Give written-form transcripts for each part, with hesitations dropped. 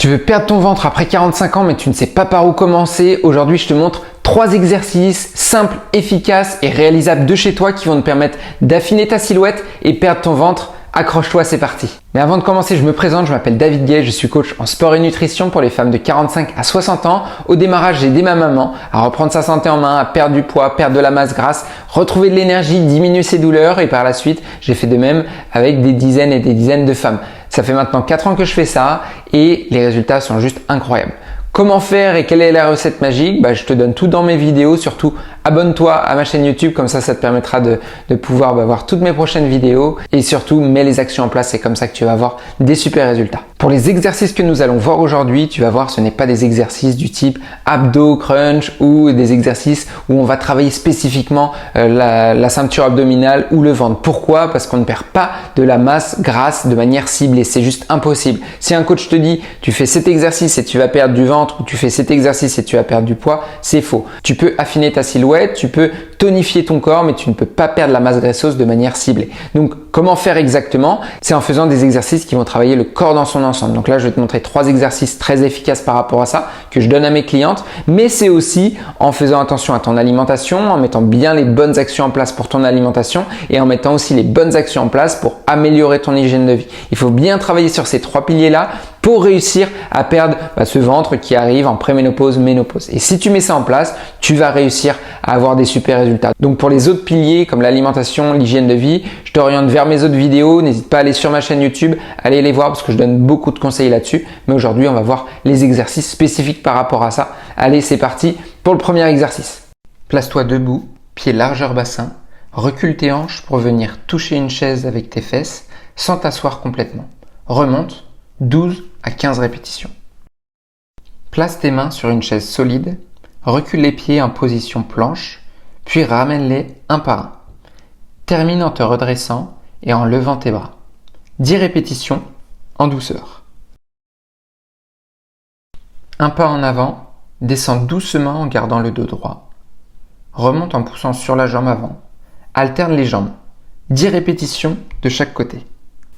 Tu veux perdre ton ventre après 45 ans mais tu ne sais pas par où commencer? Aujourd'hui, je te montre 3 exercices simples, efficaces et réalisables de chez toi qui vont te permettre d'affiner ta silhouette et perdre ton ventre. Accroche-toi, c'est parti. Mais avant de commencer, je me présente, je m'appelle David Gay, je suis coach en sport et nutrition pour les femmes de 45 à 60 ans. Au démarrage, j'ai aidé ma maman à reprendre sa santé en main, à perdre du poids, perdre de la masse grasse, retrouver de l'énergie, diminuer ses douleurs et par la suite, j'ai fait de même avec des dizaines et des dizaines de femmes. Ça fait maintenant 4 ans que je fais ça et les résultats sont juste incroyables. Comment faire et quelle est la recette magique? Je te donne tout dans mes vidéos. Surtout, abonne-toi à ma chaîne YouTube, comme ça te permettra de pouvoir voir toutes mes prochaines vidéos. Et surtout, mets les actions en place, c'est comme ça que tu vas avoir des super résultats. Pour les exercices que nous allons voir aujourd'hui, tu vas voir, ce n'est pas des exercices du type abdos, crunch ou des exercices où on va travailler spécifiquement la ceinture abdominale ou le ventre. Pourquoi? Parce qu'on ne perd pas de la masse grasse de manière ciblée. C'est juste impossible. Si un coach te dit, tu fais cet exercice et tu vas perdre du ventre, ou tu fais cet exercice et tu vas perdre du poids, c'est faux. Tu peux affiner ta silhouette, tu peux tonifier ton corps, mais tu ne peux pas perdre la masse graisseuse de manière ciblée. Donc, comment faire exactement? C'est en faisant des exercices qui vont travailler le corps dans son ensemble. Donc là, je vais te montrer 3 exercices très efficaces par rapport à ça, que je donne à mes clientes, mais c'est aussi en faisant attention à ton alimentation, en mettant bien les bonnes actions en place pour ton alimentation et en mettant aussi les bonnes actions en place pour améliorer ton hygiène de vie. Il faut bien travailler sur ces 3 piliers-là pour réussir à perdre ce ventre qui arrive en préménopause, ménopause. Et si tu mets ça en place, tu vas réussir à avoir des super résultats. Donc pour les autres piliers comme l'alimentation, l'hygiène de vie, je t'oriente vers mes autres vidéos. N'hésite pas à aller sur ma chaîne YouTube, allez les voir parce que je donne beaucoup de conseils là-dessus. Mais aujourd'hui, on va voir les exercices spécifiques par rapport à ça. Allez, c'est parti pour le premier exercice. Place-toi debout, pieds largeur bassin. Recule tes hanches pour venir toucher une chaise avec tes fesses sans t'asseoir complètement. Remonte 12 à 15 répétitions. Place tes mains sur une chaise solide, recule les pieds en position planche, puis ramène-les un par un. Termine en te redressant et en levant tes bras. 10 répétitions en douceur. Un pas en avant, descends doucement en gardant le dos droit. Remonte en poussant sur la jambe avant. Alterne les jambes. 10 répétitions de chaque côté.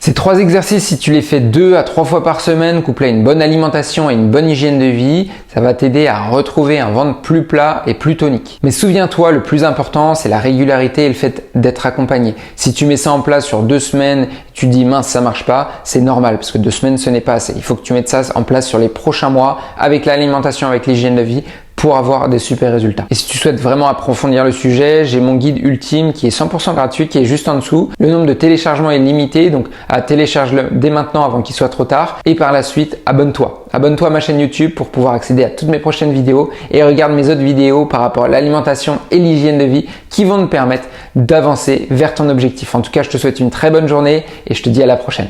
Ces 3 exercices, si tu les fais 2 à 3 fois par semaine, couplés à une bonne alimentation et une bonne hygiène de vie, ça va t'aider à retrouver un ventre plus plat et plus tonique. Mais souviens-toi, le plus important, c'est la régularité et le fait d'être accompagné. Si tu mets ça en place sur 2 semaines, tu dis mince, ça marche pas, c'est normal parce que 2 semaines, ce n'est pas assez. Il faut que tu mettes ça en place sur les prochains mois avec l'alimentation, avec l'hygiène de vie, pour avoir des super résultats. Et si tu souhaites vraiment approfondir le sujet, j'ai mon guide ultime qui est 100% gratuit, qui est juste en dessous. Le nombre de téléchargements est limité, donc télécharge-le dès maintenant avant qu'il soit trop tard. Et par la suite, abonne-toi. Abonne-toi à ma chaîne YouTube pour pouvoir accéder à toutes mes prochaines vidéos et regarde mes autres vidéos par rapport à l'alimentation et l'hygiène de vie qui vont te permettre d'avancer vers ton objectif. En tout cas, je te souhaite une très bonne journée et je te dis à la prochaine.